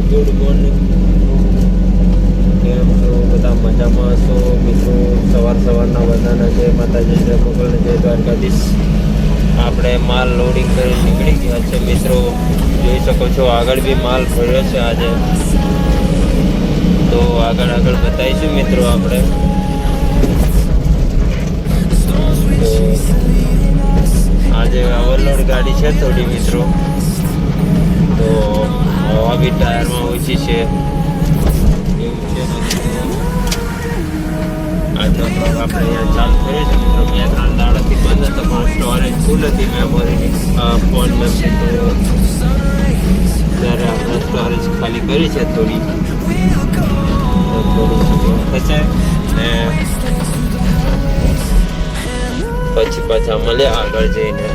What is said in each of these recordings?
Good morning. કેમ છો બધા? મજામાં છો મિત્રો? સવારના બધાને જય માતાજી, જય મોગલ, જય દ્વારકાધીશ. આપણે માલ લોડિંગ કરી નીકળી ગયા છે મિત્રો. જોઈ શકો છો આગળ બી માલ ભર્યો છે આજે. તો આગળ બતાવીશું મિત્રો આપણે. આજે ઓવરલોડ ગાડી છે થોડી મિત્રો. તો હવા બી ટાયરમાં ઓછી છે એવું છે. આજનો બ્લોગ આપણે અહીંયા ચાલુ કરીએ છીએ મિત્રો. 2-3 દાડાથી બંધ હતો પણ સ્ટોરેજ ફૂલ હતી મેમોરીની ફોન મેમરી. તો ત્યારે આપણે સ્ટોરેજ ખાલી કરી છે થોડી થશે ને પછી પાછા મળે આગળ જઈને.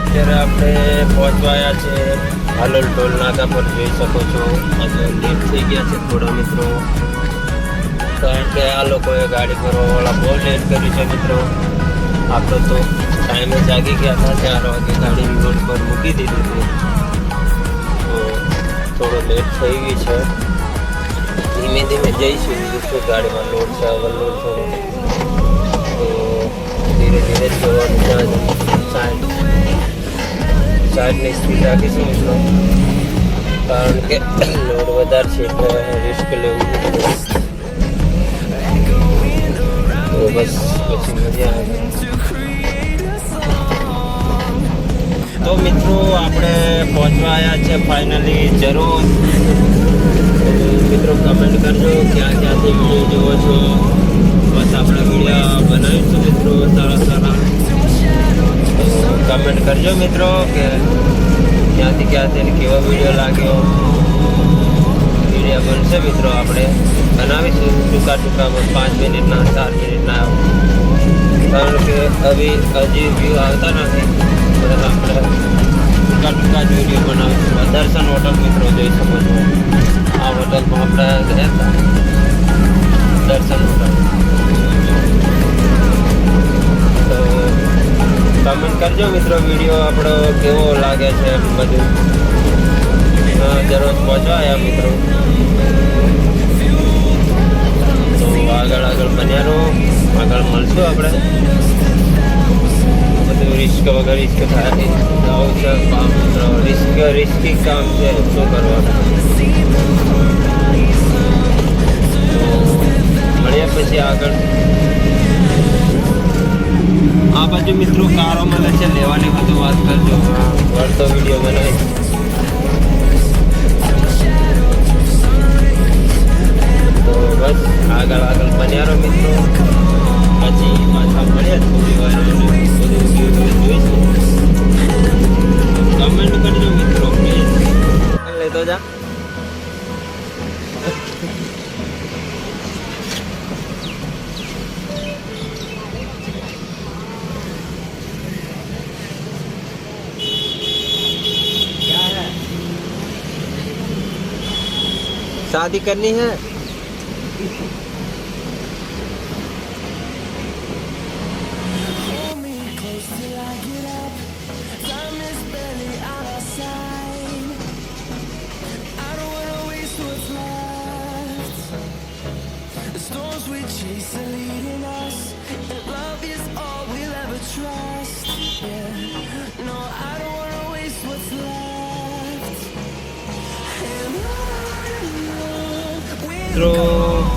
અત્યારે આપણે પહોંચવાયા છે હાલોલ ટોલ નાકા પર. જોઈ શકો છો આજે લેટ થઈ ગયા છે થોડા મિત્રો, કારણ કે આ લોકોએ ગાડી ભરવાવાળા બહુ લેટ કર્યું છે મિત્રો. આપણે તો ટાઈમે જાગી ગયા હતા, 4 વાગે ગાડી રોડ પર મૂકી દીધી હતી. તો થોડો લેટ થઈ ગઈ છે. ધીમે ધીમે જઈશું. શું ગાડીમાં લોડ છે, ઓવરલોડ છે. તો ધીરે ધીરે જવાનું છે. 60ની સ્પીડ રાખીશું મિત્રો, કારણ કે લોડ વધારે છે એટલે રિસ્ક લેવું પડે. તો બસ પછી મજા આવે. તો મિત્રો આપણે પહોંચવા આવ્યા છે ફાઇનલી. જરૂર મિત્રો કમેન્ટ કરજો ક્યાંથી વિડીયો જુઓ છો. બસ આપણે વિડીયો બનાવીશું મિત્રો સારા. કમેન્ટ કરજો મિત્રો કે ક્યાંથી કેવો વિડીયો લાગ્યો. વિડીયો બનશે મિત્રો, આપણે બનાવીશું ટૂંકા 5 મિનિટના 4 મિનિટના, કારણ કે હજી વ્યૂ આવતા નથી. આપણે ટૂંકા જ વિડીયો બનાવીશું. દર્શન હોટલ મિત્રો જોઈ શકો છો. આ હોટલમાં આપણે ગયા હતા, દર્શન હોટલ. તો કમેન્ટ કરજો મિત્રો વિડીયો આપણો કેવો લાગે છે બધું. દરરોજ પહોંચવાયા મિત્રો. તો આગળ બન્યા રહો. આગળ મળશું આપણે. બધું રિસ્ક વગર રિસ્ક થાય આવું છે કામ મિત્રો. રિસ્કી કામ છે, શું કરવાનું. તો મળીએ પછી આગળ. આ બાજુ મિત્રો કારો મળે છે, લેવાની બધું વાત કરજો. વળતો વિડીયો બનાવી. તો બસ આગળ બન્યા રહો મિત્રો. પછી પાછા મળીએ થોડી વાર બધું જોઈશું. કમેન્ટ કરજો મિત્રો પ્લીઝ. લેતો જા. शादी करनी है? મિત્રો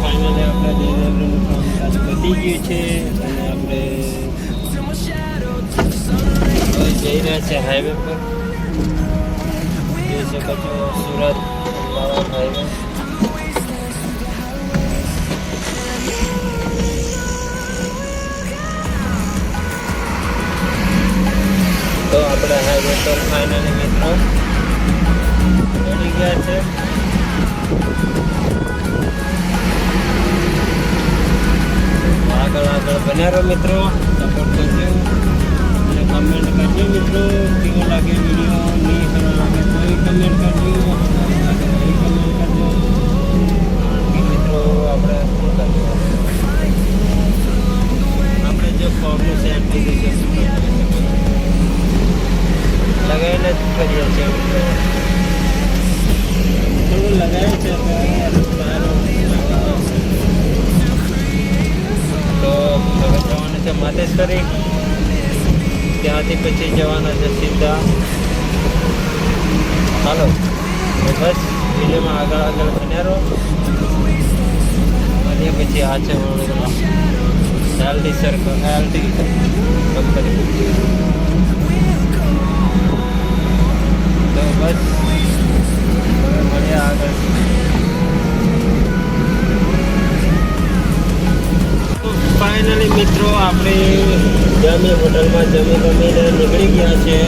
ફાઇનલી આપણે ડેલિવરીનું કામ ચાલુ પતી ગયું છે અને આપણે જઈ રહ્યા છે હાઈવે પર. જોઈ શકો છો સુરત અમદાવાદ હાઈવે. તો આપણે હાઈવે પર ફાઇનલી મિત્રો ચડી ગયા છે. આગળ બન્યા રહો મિત્રો. સપોર્ટ કરજો અને કમેન્ટ કરજો મિત્રો કેવો લાગે વિડીયો. નહીં સારો લાગે તો કમેન્ટ કરજો. મિત્રો આપણે જે ફોર્મનું સેટ થઈ ગયું છે લગાવીને જ કરીએ છીએ. થોડું જાય છે તો હવે જવાનું છે માતેશ્વરી, ત્યાંથી પછી જવાના છે સીધા. ચાલો બસ વિડીયોમાં આગળ બન્યા રહો. અને પછી આ છે એલડી સર્કલ, એલડી કંપની. તો બસ મળીએ આગળ. ફાઇનલી મિત્રો આપણે હોટલમાં જમીને નીકળી ગયા છે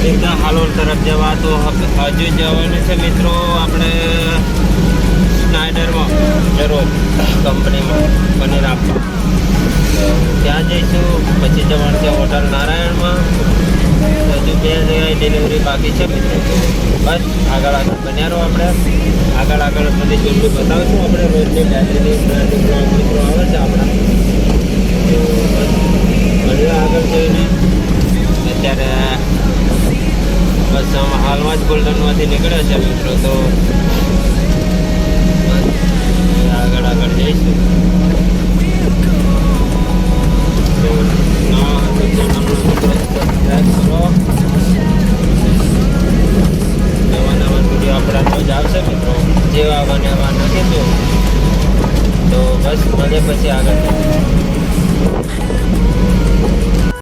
સીધા હાલોલ તરફ જવા. તો હજુ જવાનું છે મિત્રો આપણે સ્નાઇડરમાં જરૂર કંપનીમાં પનીર આપવા. ત્યાં જઈશું. પછી જવાનું છે હોટલ નારાયણમાં. હજુ 2 જગ્યાએ ડિલિવરી બાકી છે મિત્રો. બસ આગળ બન્યા રહો. આપણે આગળ બધી જોડલી બતાવીશું. આપણે રોજની ડેલીની બ્લોગ મિત્રો આવે છે આપણા. તો બસ મળીએ આગળ જઈને. અત્યારે બસ હાલમાં જ ગોલ્ડનમાંથી નીકળે છે મિત્રો. તો આગળ જઈશું. તો નવા વિડીયો આપણા રોજ આવશે મિત્રો. જેવા બને એવા નાખીશું. તો બસ મળે પછી આગળ.